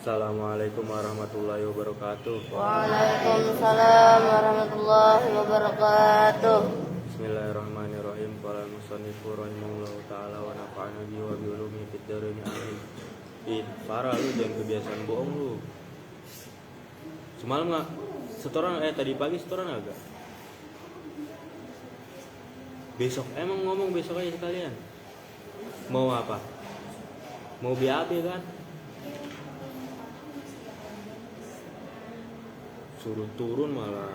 Assalamualaikum warahmatullahi wabarakatuh. Waalaikumsalam warahmatullahi wabarakatuh. Bismillahirrahmanirrahim. Qala al-musannifu rahimahullahu ta'ala wa nafa'ana bihi wa bi ulumihi fid dharain amin. Farah lu jangan kebiasaan bohong lu. Semalam enggak setoran tadi pagi setoran agak. Besok emang ngomong besok aja sekalian. Mau apa? Mau BAB kan? Suruh turun malah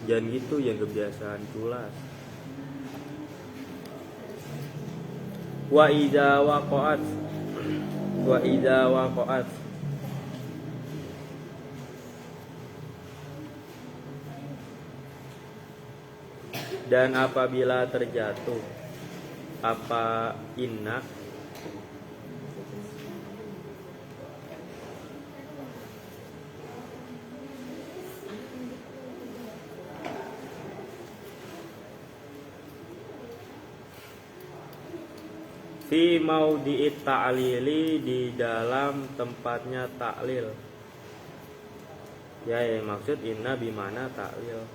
jangan gitu, yang kebiasaan culas. Wa idza waqa'at dan apabila terjatuh apa inna fi maudhi'it ta'lili, di dalam tempatnya taklil. Ya, yang maksud inna bimana taklil.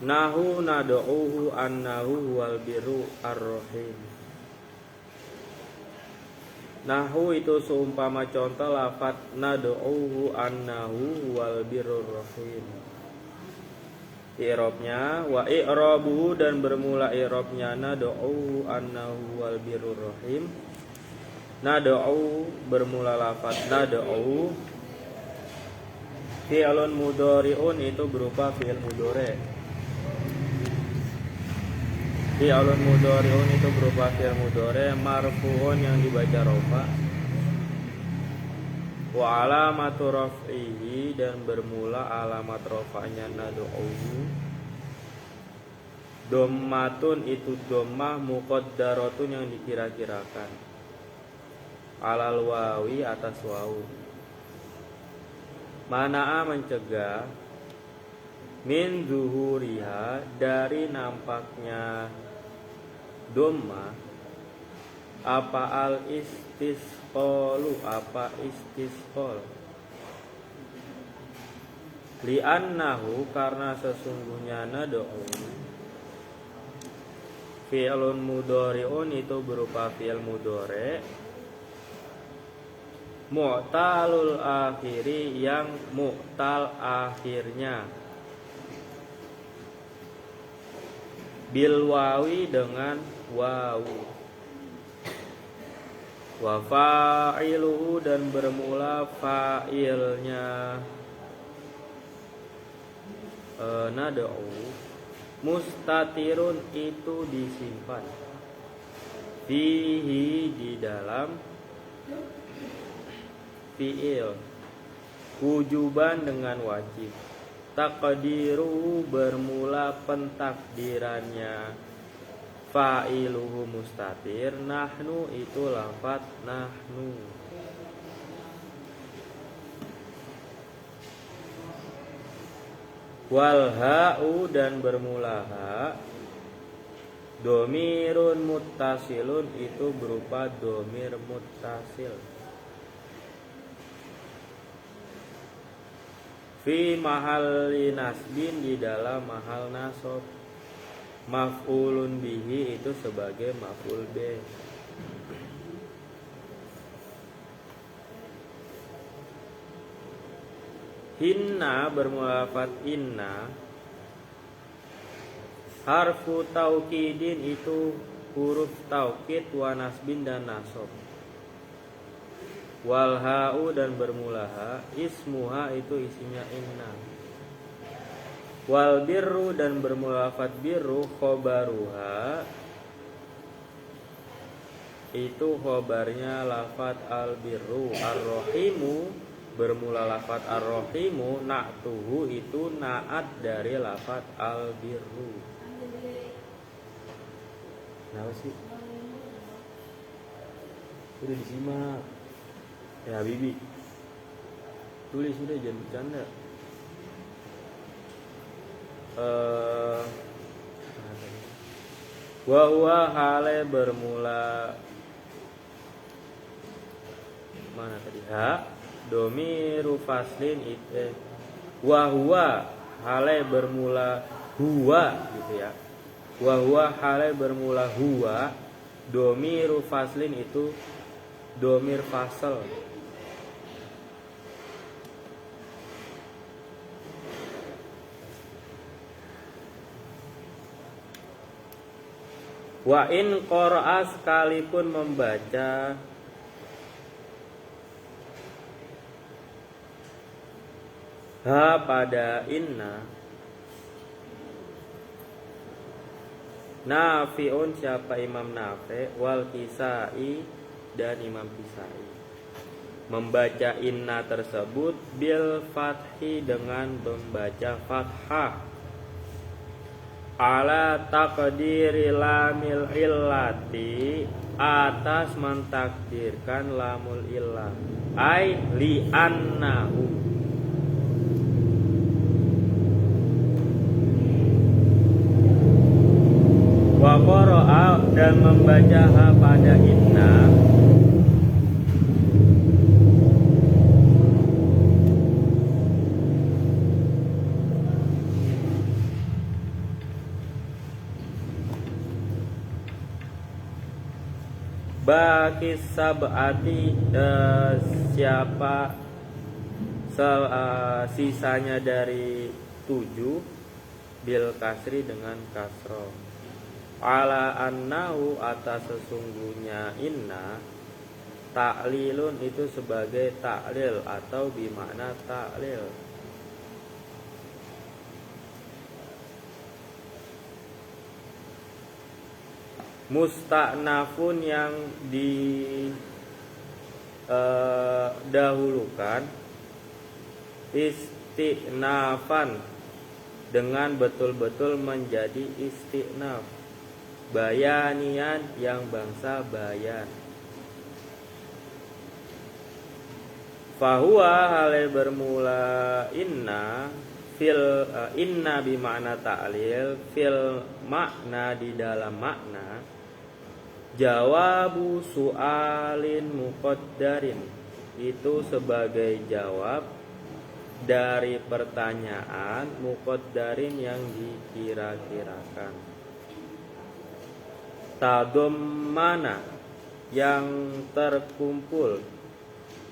Nahu nad'uhu annahu wal birru ar-rahim. Nahu itu seumpama contoh lafaz nad'uhu annahu wal birru rahim. I'rabnya wa i'rabuhu, dan bermula i'rabnya nad'u annahu wal birrur rahim. Nad'u bermula lafaz nad'u fi'lun mudhari'un, itu berupa fi'il mudhari'. Fi'lun mudhari'un itu berupa fi'il mudhari' marfu'un yang dibaca rafa. Wa alamatu raf'ihi, dan bermula alamat rafa'nya nad'u dhammatun, itu dhammah muqaddaratun yang dikira-kirakan, alal wawi, atas wawu. Mana'a mencegah, min zuhuriha, dari nampaknya dhammah, apa al istisqalu, apa istisqal. Li'annahu, karena sesungguhnya nad'u fi'lun mudhari'un, itu berupa fi'il mudhari' mu'talul akhiri, yang mu'tal akhirnya, bil wawi, dengan wawu. Wa fa'iluhu, dan bermula fa'ilnya nad'u mustatirun, itu disimpan, fihi, di dalam fi'il, wujuban, dengan wajib. Taqdiru, bermula pentakdirannya fa'iluhu mustatir, nahnu, itu lafaz nahnu. Wal ha'u, dan bermula ha, domirun muttasilun, itu berupa domir muttasil. Fi mahalli nasbin, di dalam mahal nasab. Maf'ulun bihi, itu sebagai maf'ul bih. Hinna, bermula lafaz inna, harfu taukidin, itu huruf taukid, wa nasbin, dan nasab. Wal ha'u, dan bermula ha, ismuha, itu isinya inna. Wal birru, dan bermula lafaz birru, khobaruha, itu khobarnya lafaz al birru. Ar-rahimu, bermula lafaz ar-rahimu, na'tuhu, itu na'at dari lafaz al birru. Kenapa sih? Udah disimak ya Bibi, tulis udah, jangan bercanda. Wa huwa hale bermula mana tadi ha domiru faslin wa huwa hale bermula huwa gitu ya. Wa huwa hale bermula huwa domiru faslin itu domir fasal. Wa in qara'a sekalipun membaca ha pada inna Nafi'un siapa Imam Nafi' wal Kisai dan Imam Kisai membaca inna tersebut bil fathi dengan membaca fathah ala taqdiri lamil illati atas mentakdirkan lamul illah ai li annahu wa qara'a dan membaca ha pada inna baki sab'ati siapa sisanya dari 7 bil kasri dengan kasro ala annahu atas sesungguhnya inna ta'lilun itu sebagai ta'lil atau bimakna ta'lil musta'nafun yang didahulukan isti'nafan dengan betul-betul menjadi isti'naf bayanian yang bangsa bayan fahuwa hale bermula inna fil inna bimakna ta'lil fil makna di dalam makna jawabu su'alin muqaddarin itu sebagai jawab dari pertanyaan muqaddarin yang dikira-kirakan tadum mana yang terkumpul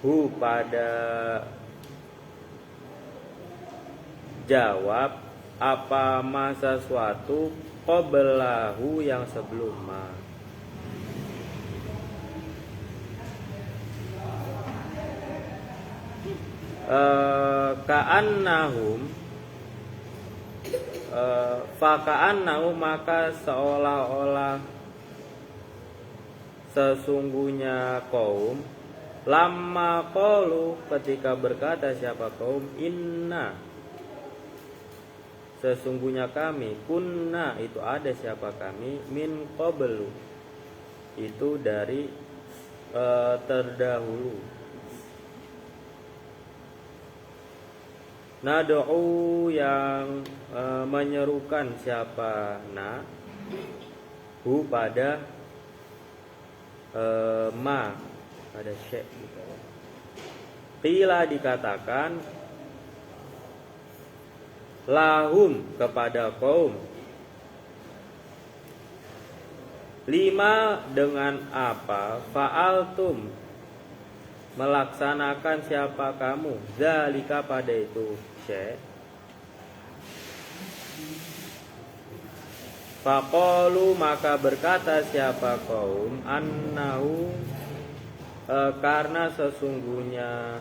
hu pada jawab apa masa suatu qablahu yang sebelum ma ka'annahum faka'annahum maka seolah-olah sesungguhnya kaum lamma qalu ketika berkata siapa kaum inna sesungguhnya kami kunna itu ada siapa kami min qablu itu dari terdahulu nad'u yang menyerukan siapa na hu pada ma pada syekh qila dikatakan lahum kepada kaum lima dengan apa fa'altum melaksanakan siapa kamu zalika pada itu syekh faqalu maka berkata siapa kaum annahu karena sesungguhnya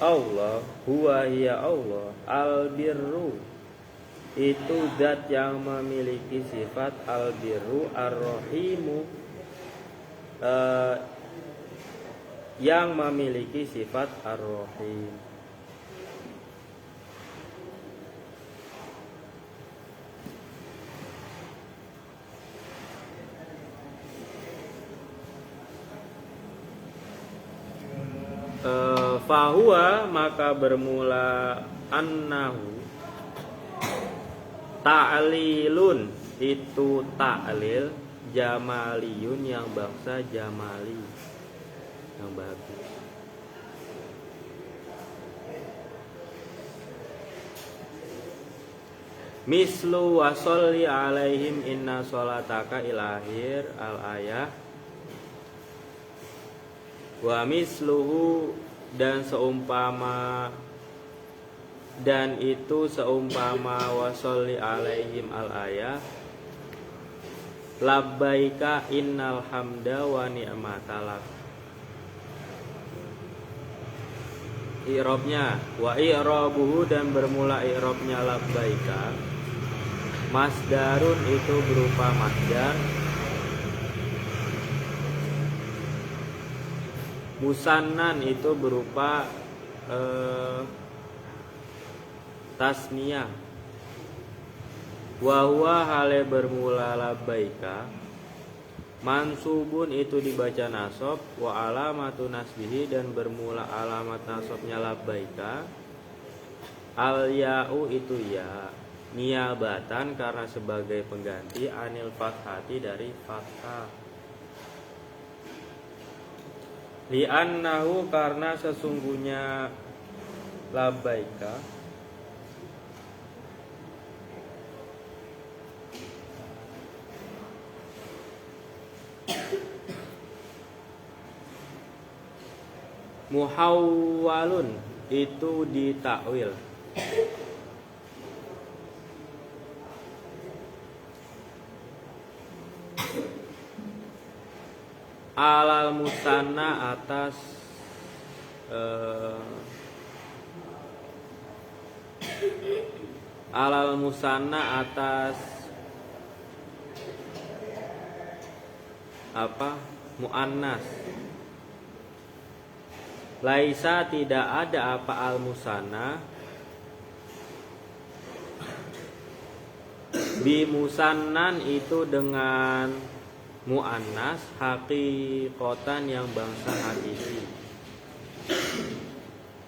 Allah huwa hiya Allah al-birru itu zat yang memiliki sifat al-birru ar-rahimu yang memiliki sifat ar-rahim fahuwa maka bermula annahu ta'lilun itu ta'lil jamaliyun yang bangsa jamali, yang bagus. Mislu wasolli alaihim inna sholataka ilahir al-ayah. Wa misluhu, dan seumpama, dan itu seumpama wasolli alaihim al-ayah. Labbaika innal hamda wa ni'matalak. I'rabnya wa i'rabuhu, dan bermula i'rabnya labbaika. Masdarun itu berupa masdar. Musannan itu berupa tasniyah. Wa huwa hale bermula labbaika. Mansubun itu dibaca nasab. Wa alamatu nasbihi, dan bermula alamat nasabnya labbaika. Al ya'u itu ya, niyabatan karena sebagai pengganti anil fathati dari fathah. Li'annahu, karena sesungguhnya labbaika muhawwalun itu ditakwil. Alal musanna atas alal musanna atas apa? Muannas. Laisa, tidak ada apa al musanna bi musannan itu dengan muannas haqiqatan yang bangsa hakiki.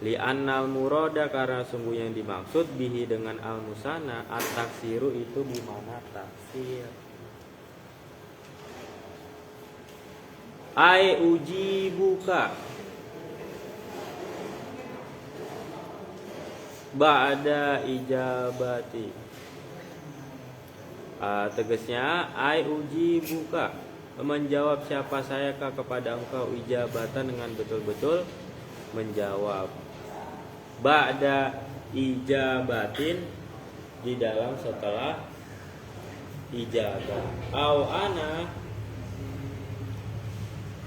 Li'annal murada, karena sungguh yang dimaksud bihi dengan al musanna at-taksiru itu bimana taksir. Ai uji buka ba'da ijabati. Tegasnya ai uji buka, menjawab siapa saya kepada engkau, ijabatan dengan betul-betul menjawab. Ba'da ijabatin, di dalam setelah ijabah. Au ana,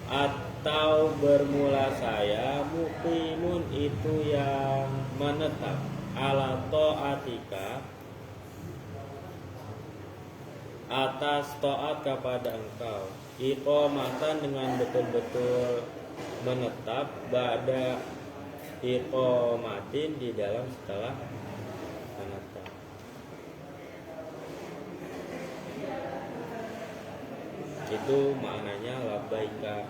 atau bermula saya, muqimun itu yang menetap, ala ta'atika atas taat kepada engkau, iqamatan dengan betul-betul menetap, ba'da iqamatin di dalam setelah menetap. Itu maknanya labbaika.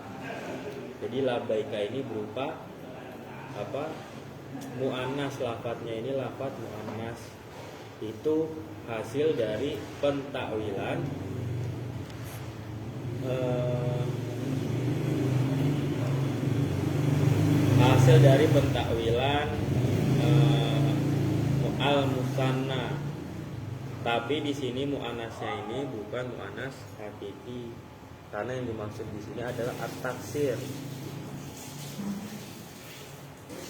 Jadi labbaika ini berupa apa? Muannas, lafadznya ini lafadz muannas. Itu hasil dari pentakwilan al-musanna. Tapi di sini muannasnya ini bukan muannas hakiki, karena yang dimaksud di sini adalah at-taksir.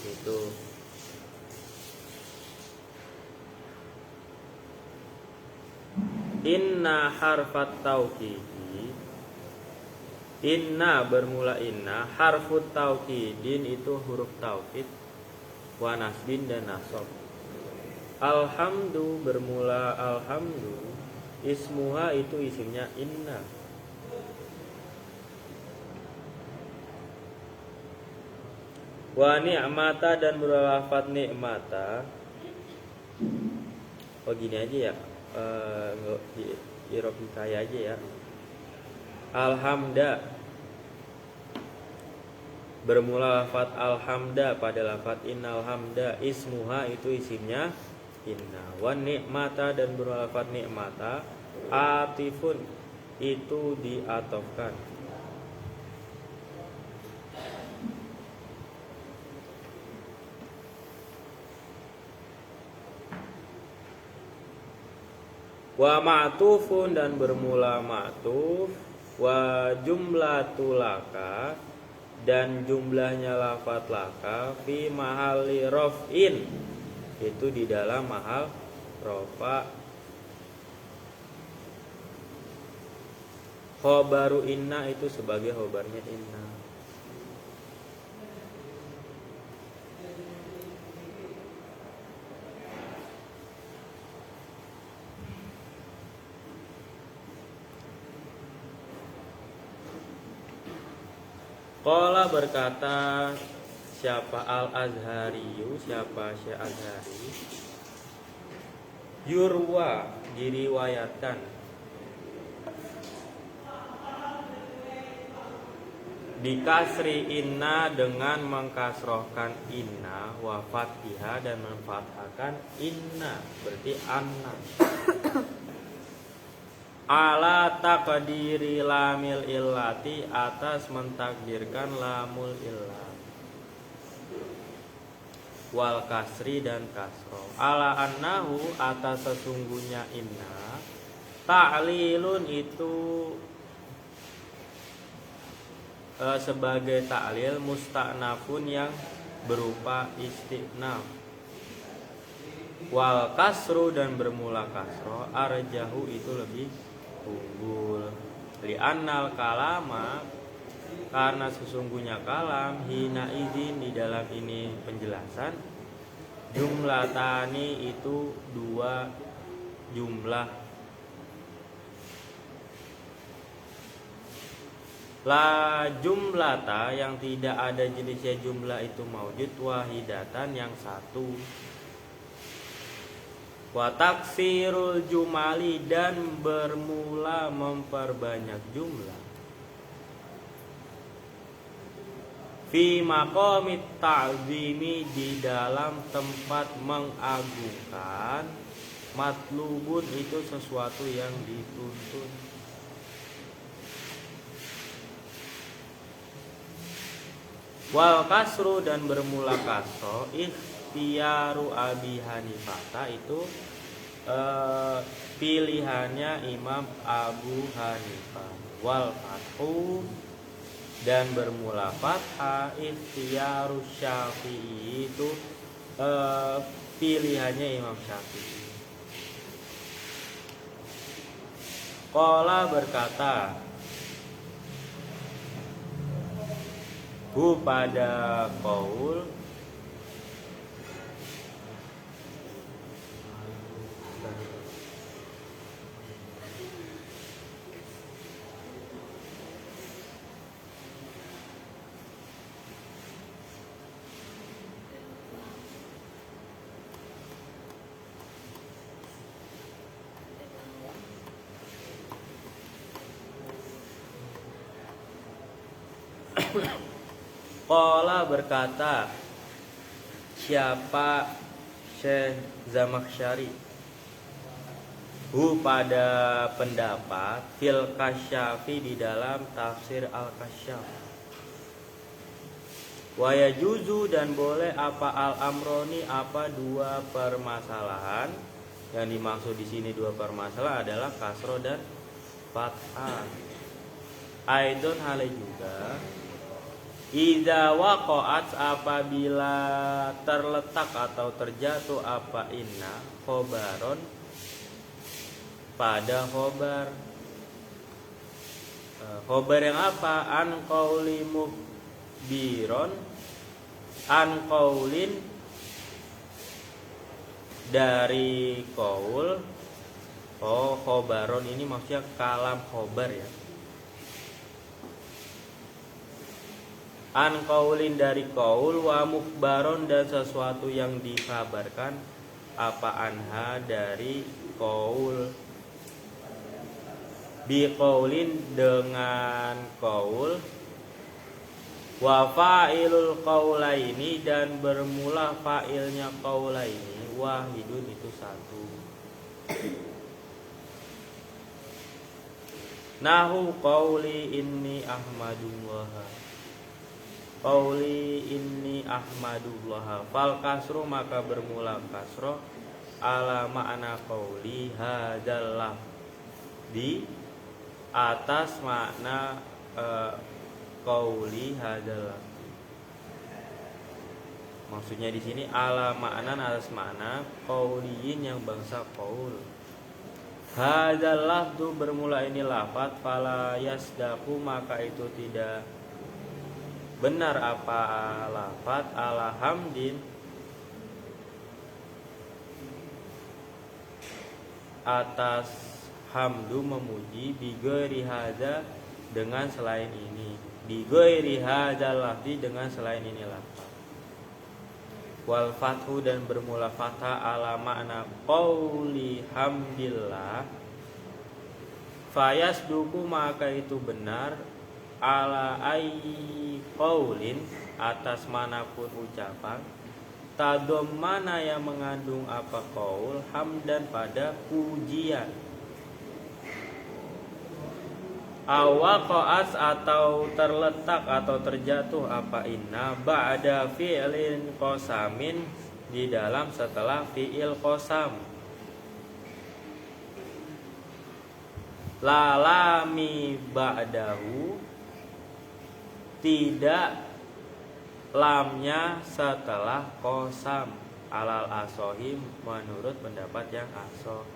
Itu inna harfat taukidi, inna bermula inna, harfut taukidin itu huruf taukid, wa nasbin dan nasab. Alhamdu bermula alhamdu, ismuha itu isimnya inna. Wa ni'mata dan berlafaz ni'mata. Oh gini aja ya, di irob kaya aja ya. Alhamda bermula lafaz alhamda pada lafaz innal hamda, ismuha itu isimnya inna. Wa ni'mata dan bermula lafaz ni'mata Atifun itu diatofkan. Wa ma'tufun dan bermula ma'tuf. Wa jumlatulaka dan jumlahnya lafat laka fi mahalli raf'in itu di dalam mahal rofa. Khobaru inna itu sebagai khobarnya inna. Qala berkata siapa Al-Azhariyu, siapa Syekh Azhari, yurwa diriwayatkan dikasri inna dengan mengkasrohkan inna wa fathiha dan memfathahkan inna berarti anna. Ala taqdiri lamil illati atas mentakdirkan lamul illat wal kasri dan kasro. Ala annahu atas sesungguhnya inna ta'lilun itu sebagai ta'lil musta'nafun yang berupa istiqnaf. Wal kasru dan bermula kasro arjahu itu lebih unggul. Li'annal kalama karena sesungguhnya kalam hina izin di dalam ini penjelasan jumlatani itu dua jumlah. La jumlata yang tidak ada jenisnya jumlah itu maujud wahidatan yang satu. Wa taksirul jumali dan bermula memperbanyak jumlah. Fi maqamit ta'zimi di dalam tempat mengagungkan. Matlubun itu sesuatu yang dituntut. Wal kasru dan bermula kasro ikhtiyaru Abi Hanifah itu pilihannya Imam Abu Hanifah. Wal fathu dan bermula fathah ikhtiyaru Syafi'i itu pilihannya Imam Syafi'i. Qala berkata hu pada qaul Qala berkata siapa Syekh Zamakhsyari hu pada pendapat fil kasyafi di dalam tafsir al-kasyaf. Wa yajuzu dan boleh apa al-amroni apa dua permasalahan. Yang dimaksud di sini dua permasalahan adalah kasro dan fathah. Aidon hal juga idza waqa'at apabila terletak atau terjatuh apa inna khobaron pada khobar. Khobar yang apa? An qauli mukhbiron an qaulin dari qaul. Oh, khobaron ini maksudnya kalam khobar ya. An qaulin dari qaul wa mukhbaron dan sesuatu yang dikabarkan apa anha dari qaul. Bi qaulin dengan qaul wa fa'ilul qaulaini dan bermula fa'ilnya qaulaini wahidun itu satu. Nahu qauli inni ahmadullah. Qauli inni ahmadullah. Fal kasru maka bermula kasro ala makna qauli hadallah, di atas makna qauli hadallah. Maksudnya di sini ala makna atas makna qauliyin yang bangsa qaul. Hadzal lafdu bermula ini lafaz fala yasdaqu maka itu tidak benar apa lafaz ala hamdin atas hamdu memuji bighairi hadza dengan selain ini, bighairi hadzal lafzi dengan selain ini lafaz. Wal fathu dan bermula fathah ala makna qauli hamdillah fayasduku maka itu benar ala ai qaulin atas manapun ucapan tadommana yang mengandung apa qaul hamdan pada pujian awaqa'as atau terletak atau terjatuh apa inna ba'da fi'lin qasamin di dalam setelah fi'il qasam. Lalami ba'dahu tidak lamnya setelah qasam alal asohim menurut pendapat yang asoh.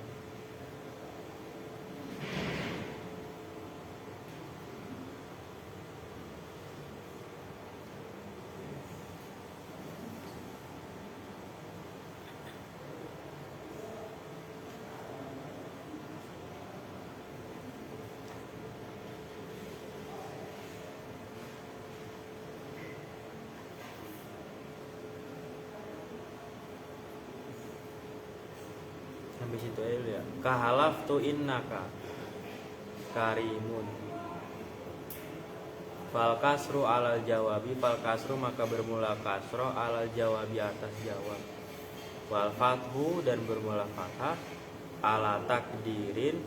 Sampai situ aja dulu ya. Kahalaftu innaka karimun. Fal kasru alal jawabi, fal kasru maka bermula kasro alal jawabi atas jawab. Wal fathu dan bermula fathah ala takdirin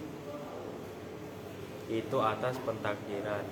itu atas pentakdiran.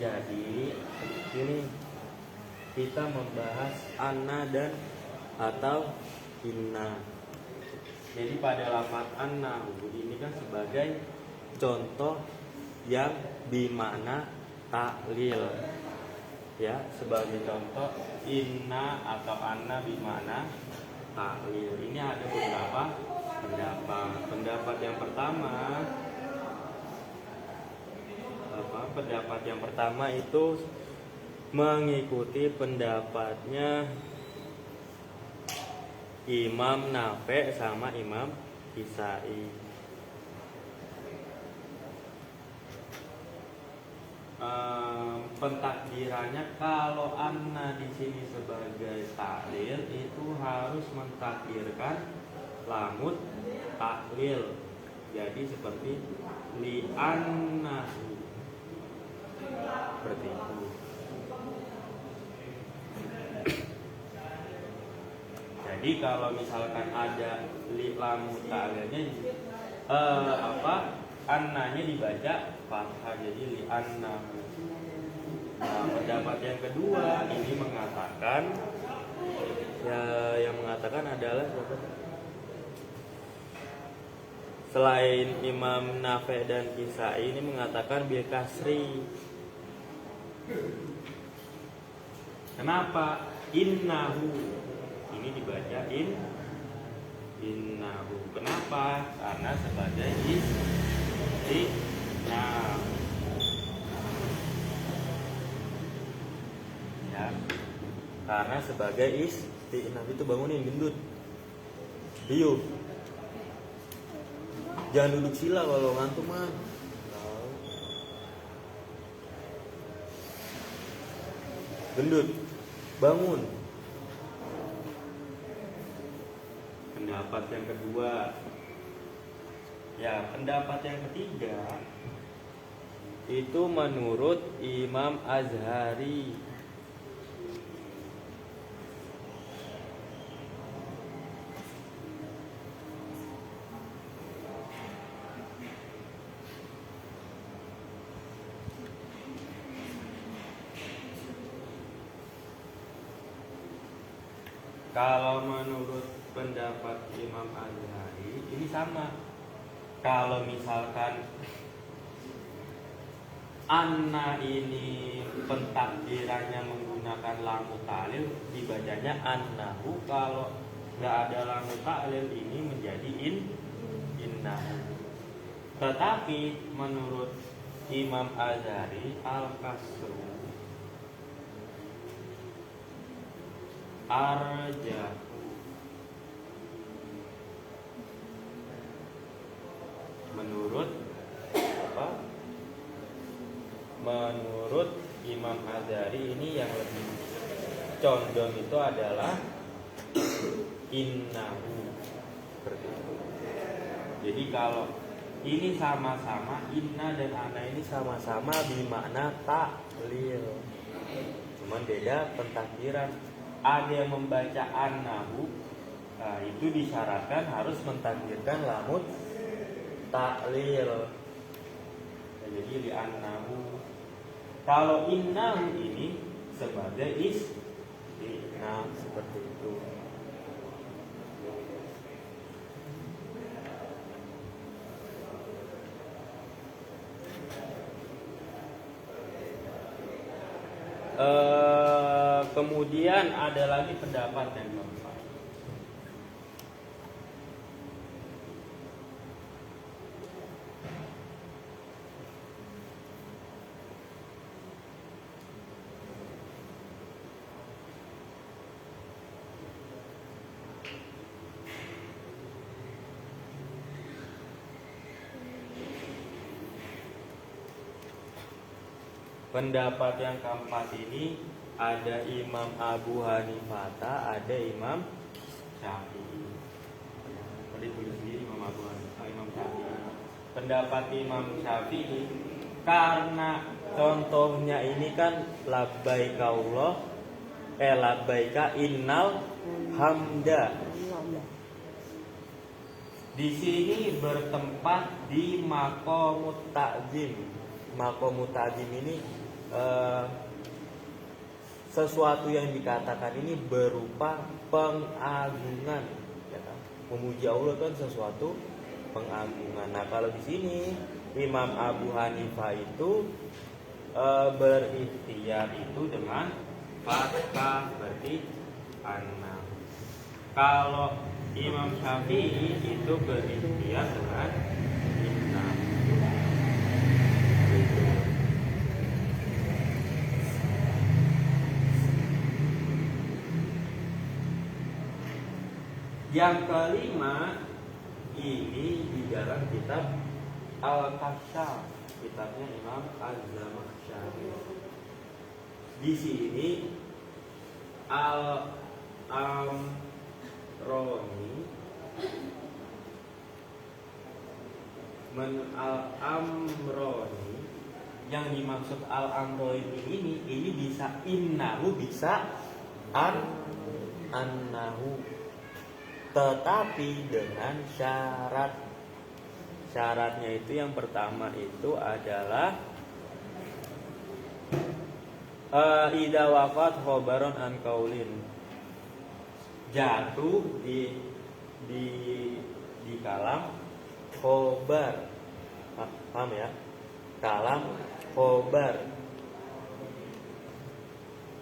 Jadi ini kita membahas anna dan atau inna. Jadi pada lafaz anna ini kan sebagai contoh yang bermakna taklil. Ya, sebagai contoh inna atau anna bermakna taklil. Ini ada beberapa pendapat. Pendapat yang pertama pendapat yang pertama itu mengikuti pendapatnya Imam Nafi' sama Imam Kisai. pentakdirannya kalau anna di sini sebagai taklil itu harus mentakdirkan lamut taklil. Jadi seperti li annahu, seperti itu. Jadi kalau misalkan ada li lamut taklilnya annanya dibaca fathah, jadi li annahu. Nah, pendapat yang kedua ini mengatakan yang mengatakan adalah selain Imam Nafi' dan Kisai ini mengatakan bil kasri. Kenapa? Innahu ini dibaca innahu. Kenapa? Karena sebagai istinaf. Ya. Karena sebagai istinaf itu bangunin gendut. Diu. Jangan duduk sila kalau ngantuk mah. Gendut. Bangun. Pendapat yang kedua. Ya, pendapat yang ketiga itu menurut Imam Azhari. Kalau menurut pendapat Imam Azhari ini sama. Kalau misalkan anna ini pentakdirannya menggunakan lam ta'lil, dibacanya annahu. Kalau nggak ada lam ta'lil ini menjadi innahu. Tetapi menurut Imam Azhari al-kasru arjahu. Menurut Imam Azhari ini yang lebih condong itu adalah innahu. Seperti itu. Jadi kalau ini sama-sama inna dan anna ini sama-sama bermakna taklil. Cuman beda pentakdiran. Ada yang membaca annahu, nah, itu disyaratkan harus mentakdirkan lamut taklil. Jadi li annahu. Kalau innahu ini sebagai istinaf, seperti itu. Kemudian ada lagi pendapat yang keempat. Pendapat yang keempat ini ada Imam Abu Hanifah, ada Imam Syafi'i. Tadi tulis sendiri Imam Abu Hanifah, Imam Syafi'i. Pendapat Imam Syafi'i karena contohnya ini kan labbaika Allah, labbaika innal hamda. Di sini bertempat di maqamut ta'zim. Maqamut ta'zim ini sesuatu yang dikatakan ini berupa pengagungan, ya kan? Memuji Allah kan sesuatu pengagungan. Nah, kalau di sini Imam Abu Hanifah itu berikhtiar itu dengan fathah, berarti anna. Kalau Imam Syafi'i itu berikhtiar dengan inna. Yang kelima ini di dalam kitab Al-Kasyaf, kitabnya Imam Az-Zamakhsyari. di sini al amroni al amroni, yang dimaksud al amroni ini bisa innahu, bisa annahu, tetapi dengan syarat. Syaratnya itu yang pertama itu adalah idza waqat khobaron an kaulin, jatuh di kalam khobar. Paham ya? Kalam khobar.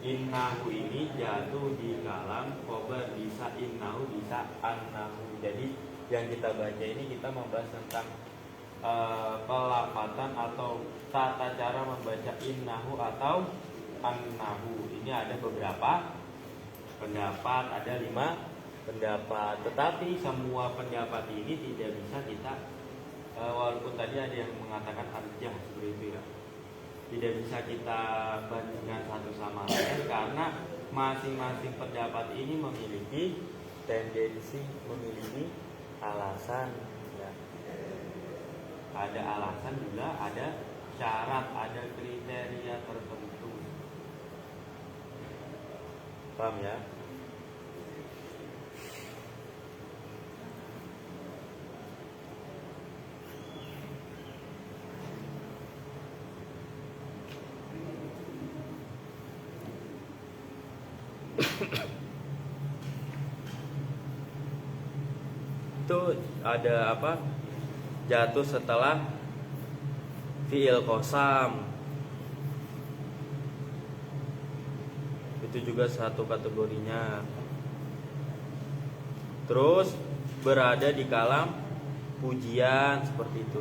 Innahu ini jatuh di kalam khobar, bisa innahu, bisa annahu. Jadi yang kita baca ini kita membahas tentang pelafatan atau tata cara membaca innahu atau annahu. Ini ada beberapa pendapat, ada 5 pendapat. Tetapi semua pendapat ini tidak bisa kita, walaupun tadi ada yang mengatakan arjah seperti itu ya, tidak bisa kita bandingkan satu sama lain karena masing-masing pendapat ini memiliki tendensi, memiliki alasan ya. Ada alasan juga, ada syarat, ada kriteria tertentu. Paham ya? Itu ada apa? Jatuh setelah fi'il qasam. Itu juga satu kategorinya. Terus berada di kalam pujian seperti itu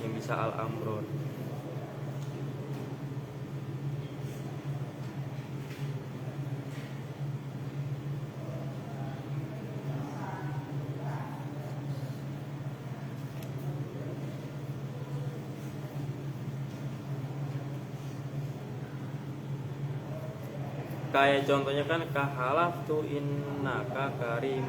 yang bisa al-amron. Kayak contohnya kan kahalaf tu innaka karim.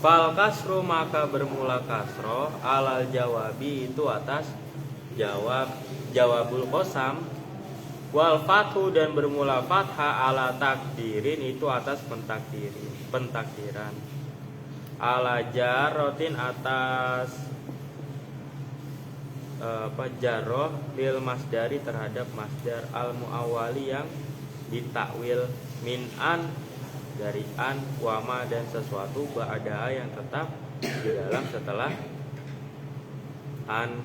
Fal kasru, maka bermula kasroh alal jawabi, itu atas jawabul qasam. Wal fathu, dan bermula fathah ala takdirin, itu atas pentakdiran. Ala jarrotin, atas jarroh lil masdari, terhadap masdar al muawwali yang ditakwil min an, dari an, wama, dan sesuatu ba'da yang tetap di dalam setelah an.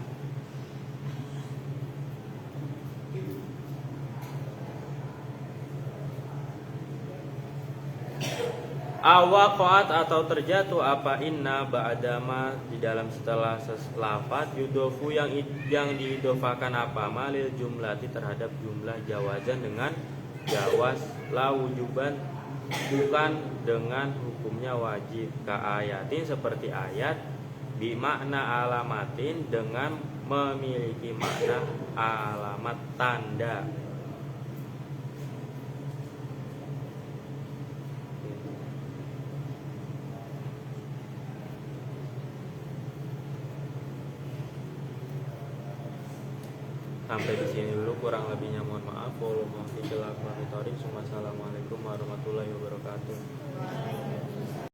Awaqat, atau terjatuh apa inna ba'dama, di dalam setelah lafaz yudofu yang diidofakan apa malil jumlati, terhadap jumlah, jawazan dengan jawaz, la wujuban, bukan dengan hukumnya wajib. Ka ayatin, seperti ayat, bi makna alamatin, dengan memiliki makna alamat, tanda. Sampai di sini dulu, kurang lebihnya mohon maaf. Wassalamualaikum warahmatullahi wabarakatuh.